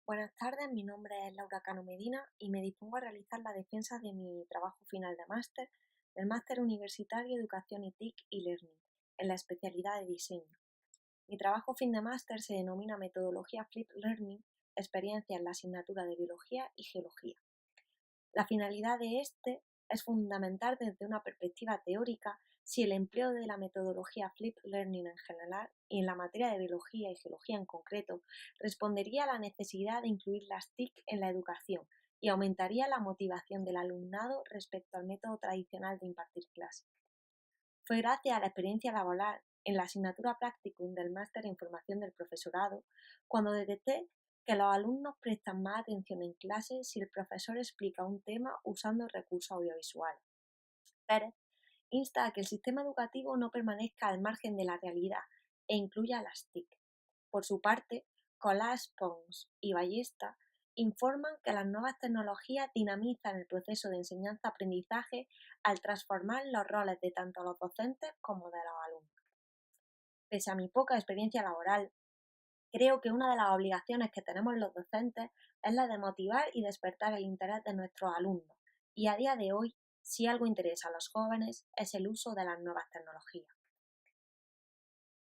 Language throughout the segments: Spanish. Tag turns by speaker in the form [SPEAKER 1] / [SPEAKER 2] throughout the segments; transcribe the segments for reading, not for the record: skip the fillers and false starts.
[SPEAKER 1] Buenas tardes, mi nombre es Laura Cano Medina y me dispongo a realizar la defensa de mi trabajo final de máster, del Máster Universitario Educación y TIC y Learning, en la especialidad de diseño. Mi trabajo fin de máster se denomina Metodología Flipped Learning, experiencia en la asignatura de Biología y Geología. La finalidad de este es fundamentar desde una perspectiva teórica si el empleo de la metodología Flipped Learning en general y en la materia de biología y geología en concreto respondería a la necesidad de incluir las TIC en la educación y aumentaría la motivación del alumnado respecto al método tradicional de impartir clases. Fue gracias a la experiencia laboral en la asignatura Practicum del Máster en Formación del Profesorado cuando detecté que los alumnos prestan más atención en clase si el profesor explica un tema usando recursos audiovisuales. Pérez insta a que el sistema educativo no permanezca al margen de la realidad e incluya las TIC. Por su parte, Colás, Pons y Ballesta informan que las nuevas tecnologías dinamizan el proceso de enseñanza-aprendizaje al transformar los roles de tanto los docentes como de los alumnos. Pese a mi poca experiencia laboral, creo que una de las obligaciones que tenemos los docentes es la de motivar y despertar el interés de nuestros alumnos, y a día de hoy, si algo interesa a los jóvenes, es el uso de las nuevas tecnologías.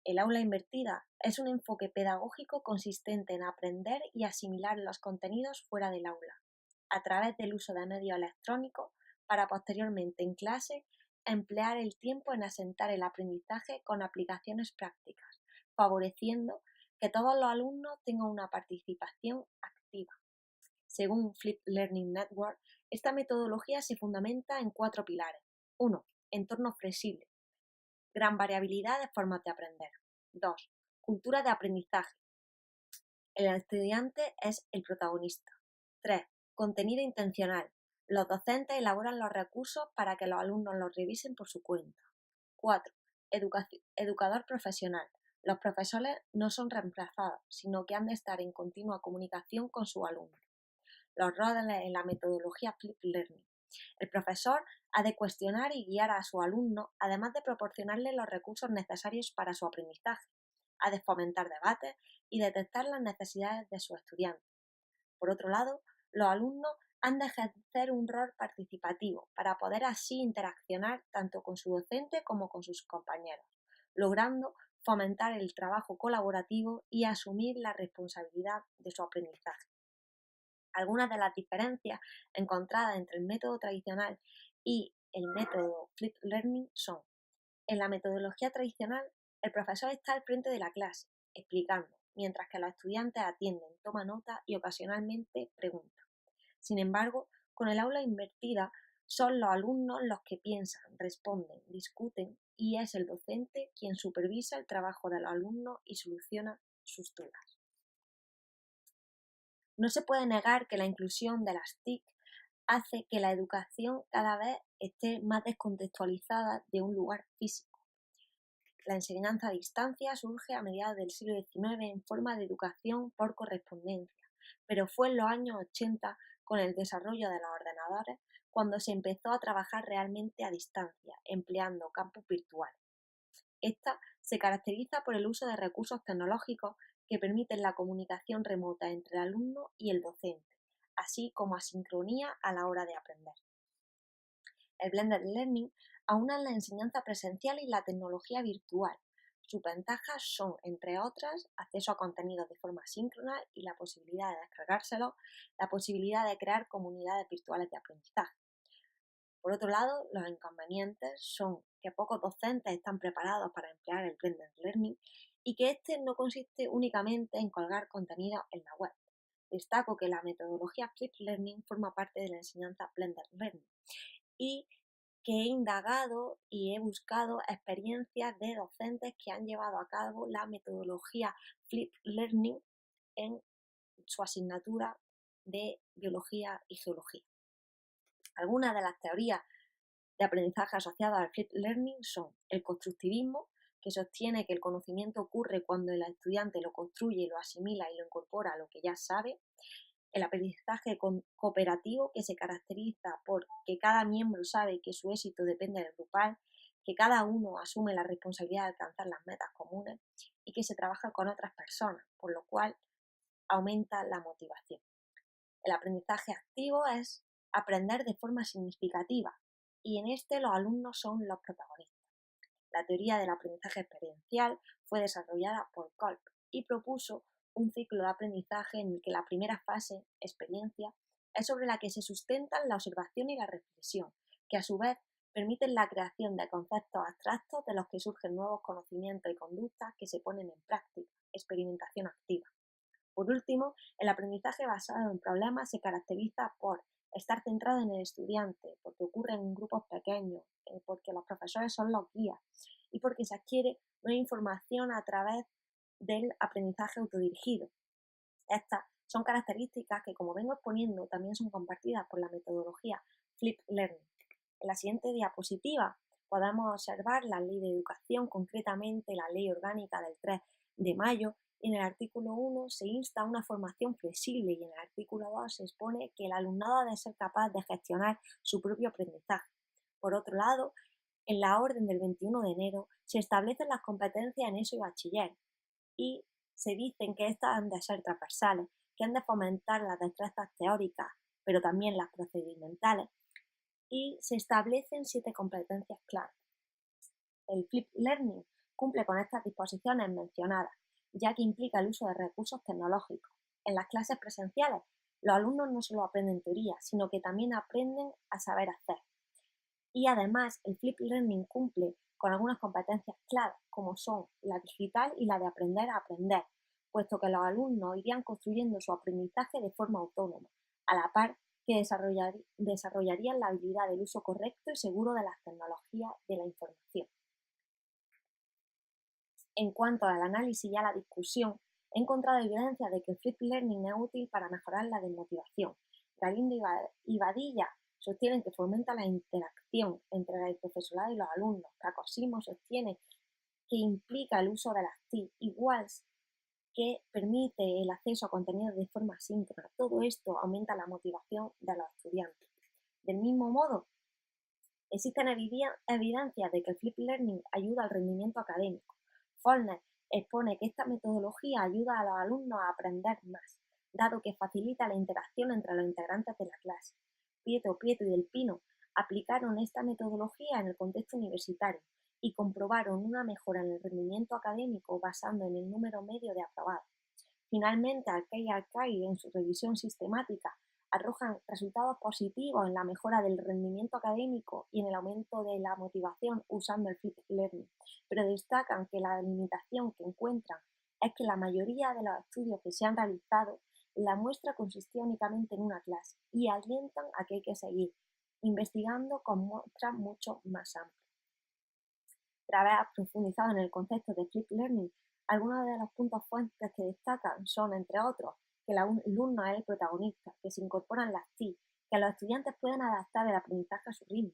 [SPEAKER 1] El aula invertida es un enfoque pedagógico consistente en aprender y asimilar los contenidos fuera del aula, a través del uso de medios electrónicos para posteriormente en clase emplear el tiempo en asentar el aprendizaje con aplicaciones prácticas, favoreciendo que todos los alumnos tengan una participación activa. Según Flipped Learning Network, esta metodología se fundamenta en 4 pilares. 1. Entorno flexible. Gran variabilidad de formas de aprender. 2. Cultura de aprendizaje. El estudiante es el protagonista. 3. Contenido intencional. Los docentes elaboran los recursos para que los alumnos los revisen por su cuenta. 4. Educador profesional. Los profesores no son reemplazados, sino que han de estar en continua comunicación con sus alumnos. Los roles en la metodología Flipped Learning. El profesor ha de cuestionar y guiar a su alumno, además de proporcionarle los recursos necesarios para su aprendizaje. Ha de fomentar debates y detectar las necesidades de sus estudiantes. Por otro lado, los alumnos han de ejercer un rol participativo para poder así interaccionar tanto con su docente como con sus compañeros, logrando fomentar el trabajo colaborativo y asumir la responsabilidad de su aprendizaje. Algunas de las diferencias encontradas entre el método tradicional y el método Flipped Learning son: en la metodología tradicional, el profesor está al frente de la clase, explicando, mientras que los estudiantes atienden, toman nota y ocasionalmente preguntan. Sin embargo, con el aula invertida, son los alumnos los que piensan, responden, discuten y es el docente quien supervisa el trabajo de los alumnos y soluciona sus dudas. No se puede negar que la inclusión de las TIC hace que la educación cada vez esté más descontextualizada de un lugar físico. La enseñanza a distancia surge a mediados del siglo XIX en forma de educación por correspondencia, pero fue en los años 80, con el desarrollo de los ordenadores, cuando se empezó a trabajar realmente a distancia, empleando campus virtuales. Esta se caracteriza por el uso de recursos tecnológicos que permiten la comunicación remota entre el alumno y el docente, así como asincronía a la hora de aprender. El Blended Learning aúna la enseñanza presencial y la tecnología virtual. Sus ventajas son, entre otras, acceso a contenidos de forma síncrona y la posibilidad de descargárselo, la posibilidad de crear comunidades virtuales de aprendizaje. Por otro lado, los inconvenientes son que pocos docentes están preparados para emplear el Blended Learning y que este no consiste únicamente en colgar contenido en la web. Destaco que la metodología Flipped Learning forma parte de la enseñanza Blended Learning y que he indagado y he buscado experiencias de docentes que han llevado a cabo la metodología Flipped Learning en su asignatura de biología y geología. Algunas de las teorías de aprendizaje asociadas al Flipped Learning son el constructivismo, que sostiene que el conocimiento ocurre cuando el estudiante lo construye, lo asimila y lo incorpora a lo que ya sabe; el aprendizaje cooperativo, que se caracteriza por que cada miembro sabe que su éxito depende del grupal, que cada uno asume la responsabilidad de alcanzar las metas comunes y que se trabaja con otras personas, por lo cual aumenta la motivación. El aprendizaje activo es aprender de forma significativa y en este los alumnos son los protagonistas. La teoría del aprendizaje experiencial fue desarrollada por Kolb y propuso un ciclo de aprendizaje en el que la primera fase, experiencia, es sobre la que se sustentan la observación y la reflexión, que a su vez permiten la creación de conceptos abstractos de los que surgen nuevos conocimientos y conductas que se ponen en práctica, experimentación activa. Por último, el aprendizaje basado en problemas se caracteriza por estar centrado en el estudiante, porque ocurre en grupos pequeños, porque los profesores son los guías y porque se adquiere nueva información a través del aprendizaje autodirigido. Estas son características que, como vengo exponiendo, también son compartidas por la metodología Flipped Learning. En la siguiente diapositiva podemos observar la Ley de Educación, concretamente la Ley Orgánica del 3 de mayo. En el artículo 1 se insta a una formación flexible y en el artículo 2 se expone que el alumnado ha de ser capaz de gestionar su propio aprendizaje. Por otro lado, en la orden del 21 de enero se establecen las competencias en ESO y bachiller y se dicen que estas han de ser transversales, que han de fomentar las destrezas teóricas, pero también las procedimentales, y se establecen 7 competencias clave. El Flipped Learning cumple con estas disposiciones mencionadas, ya que implica el uso de recursos tecnológicos. En las clases presenciales, los alumnos no solo aprenden teoría, sino que también aprenden a saber hacer. Y además, el Flipped Learning cumple con algunas competencias clave, como son la digital y la de aprender a aprender, puesto que los alumnos irían construyendo su aprendizaje de forma autónoma, a la par que desarrollarían la habilidad del uso correcto y seguro de las tecnologías de la información. En cuanto al análisis y a la discusión, he encontrado evidencia de que el Flipped Learning es útil para mejorar la desmotivación. Galindo y Badilla sostienen que fomenta la interacción entre el profesorado y los alumnos. Cacosimo sostiene que implica el uso de las TIC, igual que permite el acceso a contenidos de forma asíncrona. Todo esto aumenta la motivación de los estudiantes. Del mismo modo, existen evidencias de que el Flipped Learning ayuda al rendimiento académico. Follner expone que esta metodología ayuda a los alumnos a aprender más, dado que facilita la interacción entre los integrantes de la clase. Prieto y Del Pino aplicaron esta metodología en el contexto universitario y comprobaron una mejora en el rendimiento académico basando en el número medio de aprobados. Finalmente, Alkay y Alkay, en su revisión sistemática, arrojan resultados positivos en la mejora del rendimiento académico y en el aumento de la motivación usando el Flipped Learning, pero destacan que la limitación que encuentran es que la mayoría de los estudios que se han realizado, la muestra consistía únicamente en una clase y alientan a que hay que seguir investigando con muestras mucho más amplias. Tras haber profundizado en el concepto de Flipped Learning, algunos de los puntos fuertes que destacan son, entre otros, que el alumno es el protagonista, que se incorporan las TIC, que los estudiantes pueden adaptar el aprendizaje a su ritmo.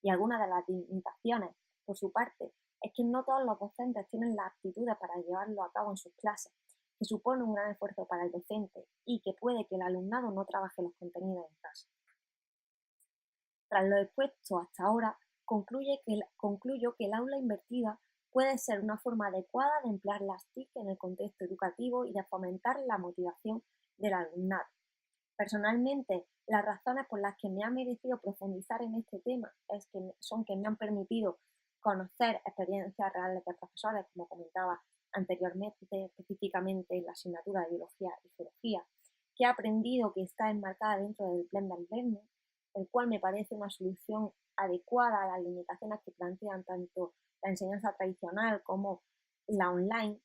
[SPEAKER 1] Y algunas de las limitaciones, por su parte, es que no todos los docentes tienen las aptitudes para llevarlo a cabo en sus clases, que supone un gran esfuerzo para el docente y que puede que el alumnado no trabaje los contenidos en casa. Tras lo expuesto hasta ahora, concluyo que el aula invertida puede ser una forma adecuada de emplear las TIC en el contexto educativo y de fomentar la motivación del alumnado. Personalmente, las razones por las que me ha merecido profundizar en este tema son que me han permitido conocer experiencias reales de profesores, como comentaba anteriormente, específicamente en la asignatura de Biología y Geología, que he aprendido que está enmarcada dentro del Blended Learning, el cual me parece una solución adecuada a las limitaciones que plantean tanto la enseñanza tradicional como la online,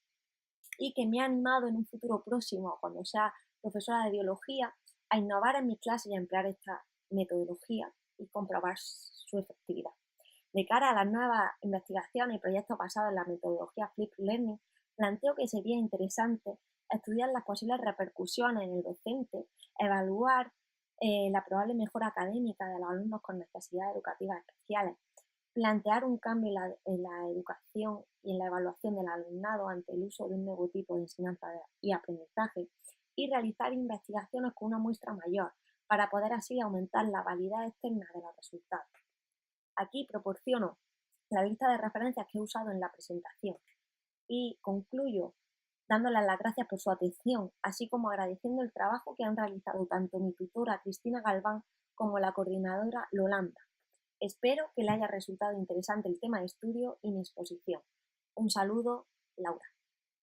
[SPEAKER 1] y que me ha animado en un futuro próximo, cuando sea profesora de biología, a innovar en mis clases y a emplear esta metodología y comprobar su efectividad. De cara a las nuevas investigaciones y proyectos basados en la metodología Flipped Learning, planteo que sería interesante estudiar las posibles repercusiones en el docente, evaluar la probable mejora académica de los alumnos con necesidades educativas especiales, plantear un cambio en la educación y en la evaluación del alumnado ante el uso de un nuevo tipo de enseñanza y aprendizaje y realizar investigaciones con una muestra mayor para poder así aumentar la validez externa de los resultados. Aquí proporciono la lista de referencias que he usado en la presentación y concluyo dándoles las gracias por su atención, así como agradeciendo el trabajo que han realizado tanto mi tutora Cristina Galván como la coordinadora Lolanda. Espero que le haya resultado interesante el tema de estudio y mi exposición. Un saludo, Laura.